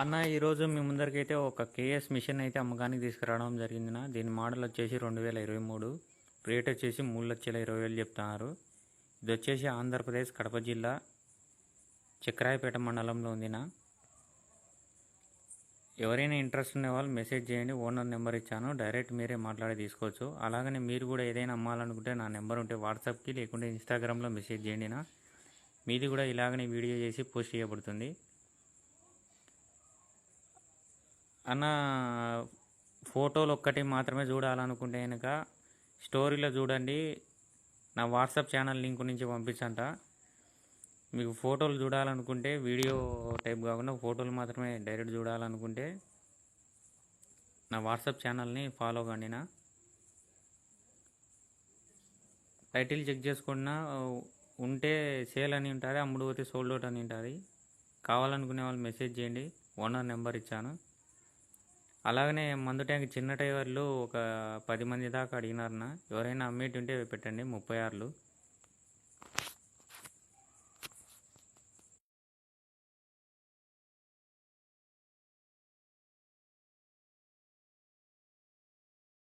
అన్న ఈరోజు మీ ముందరికైతే ఒక కేఎస్ మిషన్ అయితే అమ్మకానికి తీసుకురావడం జరిగిందినా. దీని మోడల్ వచ్చేసి 2023, రేట్ వచ్చేసి 3,20,000 చెప్తున్నారు. ఇది వచ్చేసి ఆంధ్రప్రదేశ్ కడప జిల్లా చక్రాయపేట మండలంలో ఉందినా. ఎవరైనా ఇంట్రెస్ట్ ఉన్న వాళ్ళు మెసేజ్ చేయండి, ఓనర్ నెంబర్ ఇచ్చాను, డైరెక్ట్ మీరే మాట్లాడి తీసుకోవచ్చు. అలాగనే మీరు కూడా ఏదైనా అమ్మాలనుకుంటే నా నెంబర్ ఉంటే వాట్సాప్కి లేకుంటే ఇన్స్టాగ్రామ్లో మెసేజ్ చేయండి నా. మీది కూడా ఇలాగనే వీడియో చేసి పోస్ట్ చేయబడుతుంది అన్న. ఫోటోలు ఒక్కటి మాత్రమే చూడాలనుకుంటే కనుక స్టోరీలో చూడండి, నా వాట్సాప్ ఛానల్ లింక్ నుంచి పంపించంట. మీకు ఫోటోలు చూడాలనుకుంటే వీడియో టైప్ కాకుండా ఫోటోలు మాత్రమే డైరెక్ట్ చూడాలనుకుంటే నా వాట్సాప్ ఛానల్ని ఫాలో కండి నా. టైటిల్ చెక్ చేసుకున్నా ఉంటే సేల్ అని ఉంటుంది, అమ్ముడు పోతే సోల్డ్ అవుట్ అని ఉంటుంది. కావాలనుకునే వాళ్ళు మెసేజ్ చేయండి, ఓనర్ నెంబర్ ఇచ్చాను. అలాగనే మందు ట్యాంక్ చిన్న టైర్లు ఒక 10 మంది దాకా అడిగినారన్న. ఎవరైనా అమ్మేటి ఉంటే పెట్టండి, 36.